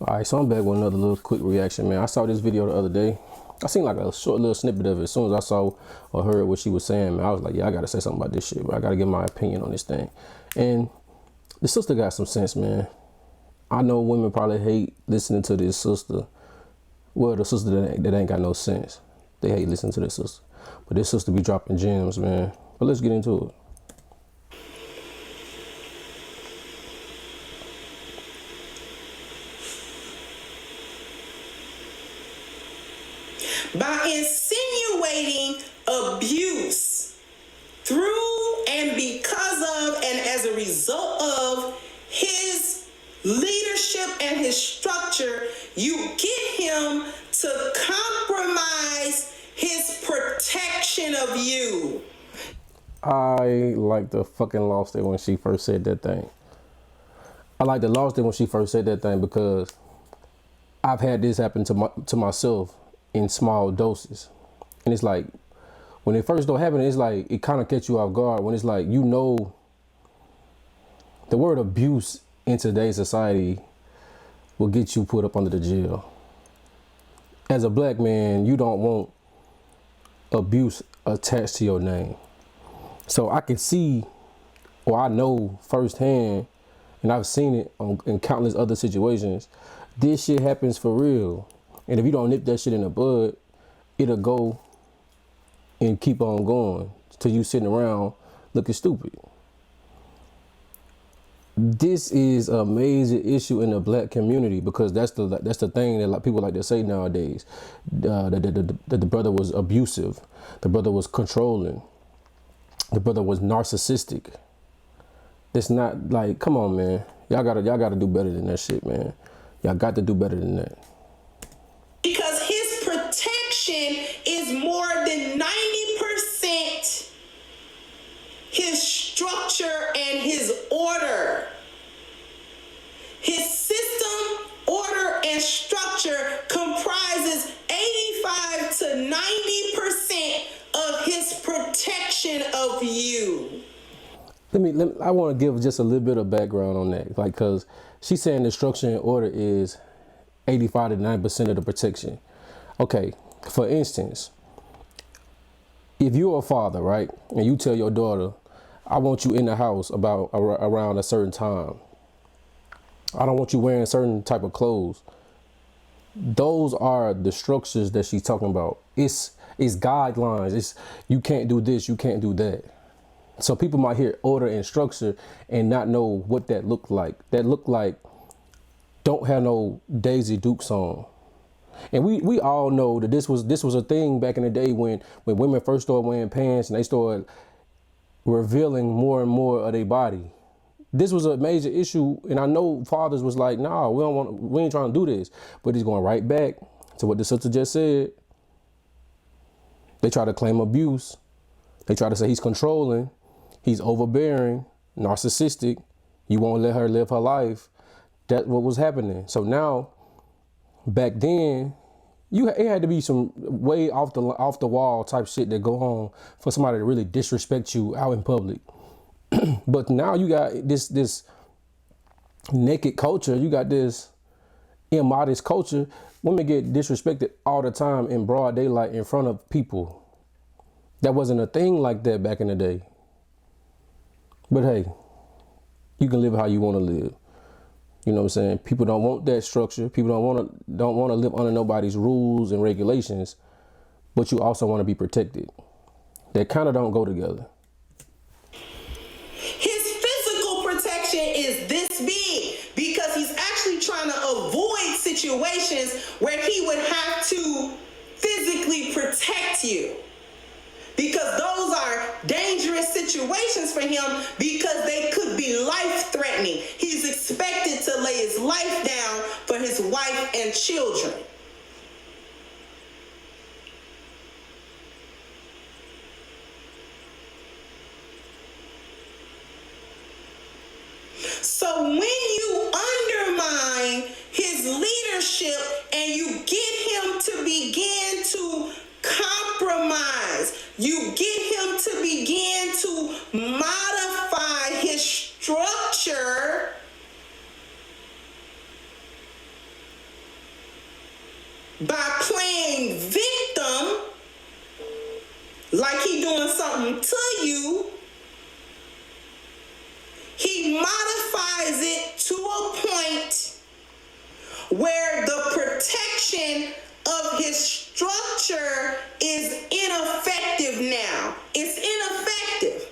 All right, so I'm back with another little quick reaction, man. I saw this video the other day. I seen like a short little snippet of it. As soon as I saw or heard what she was saying, man, I was like, yeah, I gotta say something about this shit, but I gotta give my opinion on this thing. And the sister got some sense, man. I know women probably hate listening to this sister. Well, the sister that ain't got no sense. They hate listening to this sister. But this sister be dropping gems, man. But let's get into it. By insinuating abuse through and because of and as a result of his leadership and his structure, you get him to compromise his protection of you. I like the fucking lost it when she first said that thing. I like the lost it when she first said that thing because I've had this happen to myself in small doses. And it's like, when it first don't happen, it's like, it kind of gets you off guard when it's like, you know, the word abuse in today's society will get you put up under the jail. As a black man, you don't want abuse attached to your name. So I can see, or I know firsthand, and I've seen it in countless other situations, this shit happens for real. And if you don't nip that shit in the bud, it'll go and keep on going till you sitting around looking stupid. This is a major issue in the black community because that's the thing that people like to say nowadays. That the brother was abusive, the brother was controlling, the brother was narcissistic. It's not like, come on, man. Y'all gotta do better than that shit, man. Y'all got to do better than that. Because his protection is more than 90% his structure and his order. His system, order, and structure comprises 85 to 90% of his protection of you. I want to give just a little bit of background on that, like, cause she's saying the structure and order is 85 to 90% of the protection. Okay, for instance, if you're a father, right, and you tell your daughter, I want you in the house around a certain time. I don't want you wearing certain type of clothes. Those are the structures that she's talking about. It's guidelines. It's, you can't do this, you can't do that. So people might hear order and structure and not know what that looked like. That looked like, don't have no Daisy Dukes on. And we all know that this was a thing back in the day when women first started wearing pants and they started revealing more and more of their body. This was a major issue, and I know fathers was like, nah, we ain't trying to do this. But he's going right back to what the sister just said. They try to claim abuse. They try to say he's controlling, he's overbearing, narcissistic. You won't let her live her life. That's what was happening. So now, back then, it had to be some way off the wall type shit that go on for somebody to really disrespect you out in public. But now you got this naked culture. You got this immodest culture. Women get disrespected all the time in broad daylight in front of people. That wasn't a thing like that back in the day. But hey, you can live how you want to live. You know what I'm saying? People don't want that structure. People don't want to live under nobody's rules and regulations, but you also want to be protected. They kind of don't go together. His physical protection is this big because he's actually trying to avoid situations where he would have to physically protect you. Because those are dangerous situations for him because they could be life-threatening. He's expected to lay his life down for his wife and children. So when you undermine his leadership and you get him to begin to compromise, you get him to begin to modify his structure, by playing victim, like he doing something to you, he modifies it to a point where the protection of his structure is ineffective now. It's ineffective.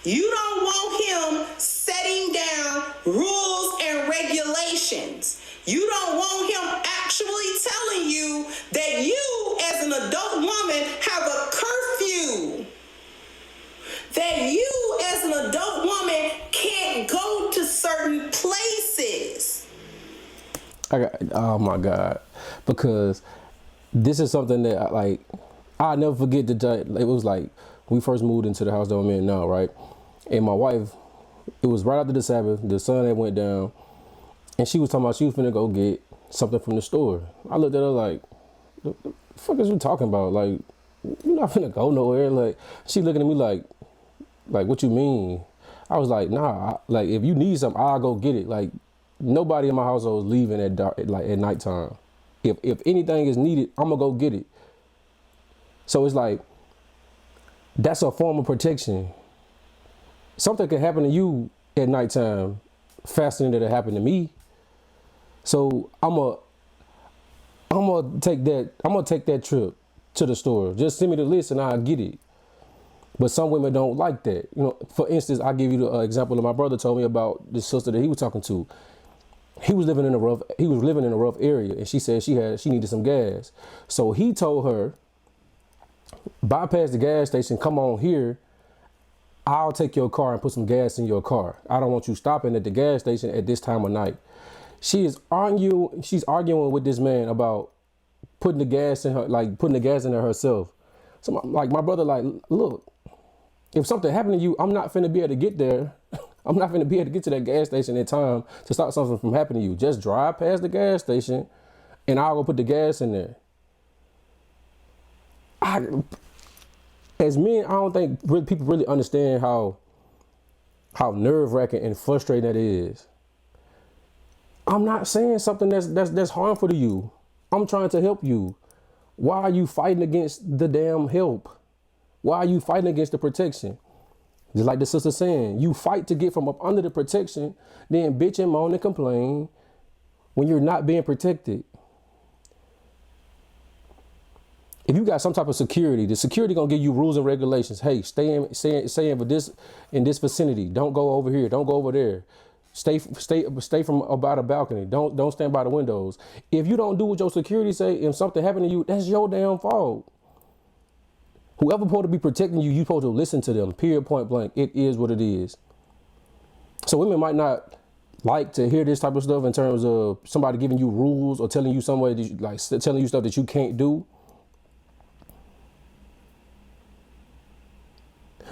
You don't want him setting down rules and regulations. You don't want him actually telling you that you, as an adult woman, have a curfew. That you, as an adult woman, can't go to certain places. Oh my God. Because this is something that I'll never forget the day. It was like we first moved into the house that I'm in now, right? And my wife, it was right after the Sabbath, the sun had went down, and she was talking about she was finna go get something from the store. I looked at her like, the fuck is you talking about? Like, you're not finna go nowhere. Like, she looking at me like, what you mean? I was like, nah, like, if you need something, I'll go get it. Like, nobody in my household is leaving at dark, like at nighttime. If anything is needed, I'm gonna go get it. So it's like, that's a form of protection. Something can happen to you at nighttime faster than it'll happen to me. So I'm gonna take that trip to the store. Just send me the list and I'll get it. But some women don't like that. You know, for instance, I'll give you the example that my brother told me about the sister that he was talking to. He was living in a rough area, and she said she needed some gas. So he told her, bypass the gas station, come on here. I'll take your car and put some gas in your car. I don't want you stopping at the gas station at this time of night. She's arguing with this man about putting the gas in her herself. So my brother, like, look, if something happened to you, I'm not finna be able to get there. I'm not finna be able to get to that gas station in time to stop something from happening to you. Just drive past the gas station and I'll go put the gas in there. As men, I don't think people really understand how nerve-wracking and frustrating that is. I'm not saying something that's harmful to you. I'm trying to help you. Why are you fighting against the damn help? Why are you fighting against the protection? Just like the sister saying, you fight to get from up under the protection, then bitch and moan and complain when you're not being protected. If you got some type of security, the security gonna give you rules and regulations. Hey, stay in this vicinity. Don't go over here. Don't go over there. Stay from about a balcony. Don't stand by the windows. If you don't do what your security say, if something happened to you, that's your damn fault. Whoever supposed to be protecting you, you supposed to listen to them. Period. Point blank. It is what it is. So women might not like to hear this type of stuff in terms of somebody giving you rules or telling you some way that telling you stuff that you can't do.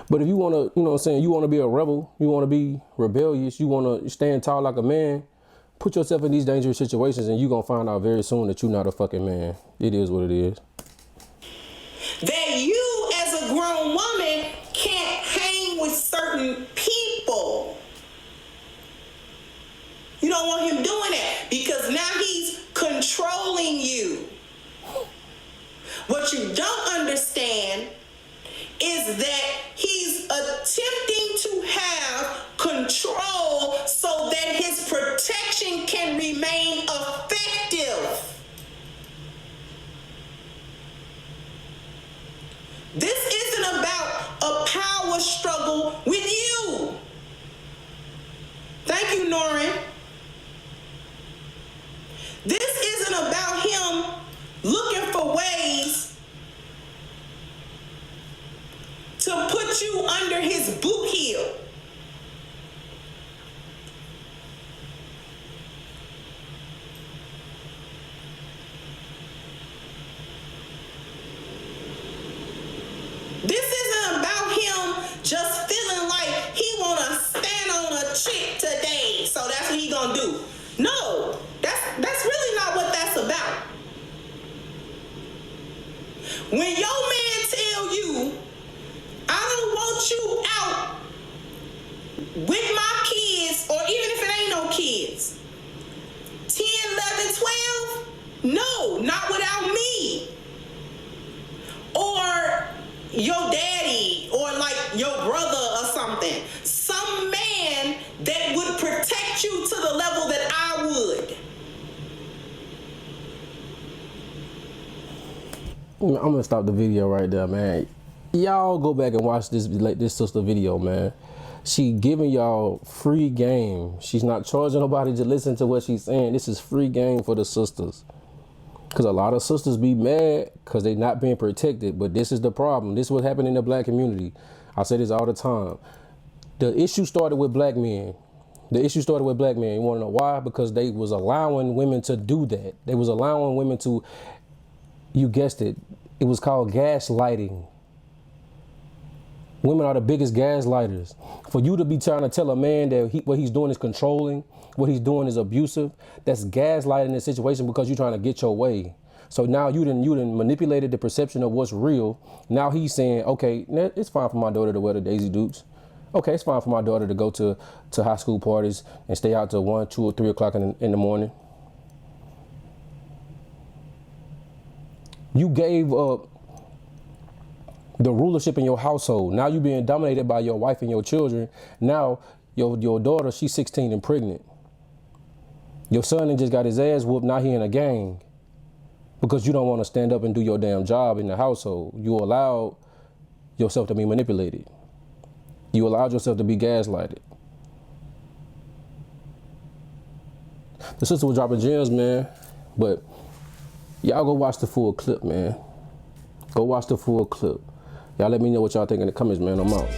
But if you want to, you know what I'm saying, you want to be a rebel, you want to be rebellious, you want to stand tall like a man, put yourself in these dangerous situations and you're going to find out very soon that you're not a fucking man. It is what it is. That you as a grown woman can't hang with certain people. You don't want him doing that because now he's controlling you. What you don't understand is that he's attempting to have control so that his protection can remain effective. This isn't about a power struggle with you. Thank you, Norrin. This isn't about him looking for ways to put you under his boot heel. This isn't about him just feeling like he wanna stand on a chick today, so that's what he gonna do. No, that's really not what that's about. When your man tell you, I don't want you out with my kids, or even if it ain't no kids, 10, 11, 12, no. No, not without me. Or your daddy, or like your brother or something. Some man that would protect you to the level that I would. I'm gonna stop the video right there, man. Y'all go back and watch this sister video, man. She giving y'all free game. She's not charging nobody to listen to what she's saying. This is free game for the sisters. Because a lot of sisters be mad because they not being protected. But this is the problem. This is what happened in the black community. I say this all the time. The issue started with black men. The issue started with black men. You want to know why? Because they was allowing women to do that. They was allowing women to, you guessed it, it was called gaslighting. Women are the biggest gaslighters. For you to be trying to tell a man that what he's doing is controlling, what he's doing is abusive, that's gaslighting the situation because you're trying to get your way. So now you done manipulated the perception of what's real. Now he's saying, okay, it's fine for my daughter to wear the Daisy Dukes. Okay, it's fine for my daughter to go to high school parties and stay out till 1, 2, or 3 o'clock in the morning. You gave up the rulership in your household. Now you're being dominated by your wife and your children. Now your daughter, she's 16 and pregnant. Your son just got his ass whooped. Now he in a gang because you don't want to stand up and do your damn job in the household. You allowed yourself to be manipulated. You allowed yourself to be gaslighted. The sister was dropping gems, man. But y'all go watch the full clip, man. Go watch the full clip. Y'all let me know what y'all think in the comments, man. I'm out.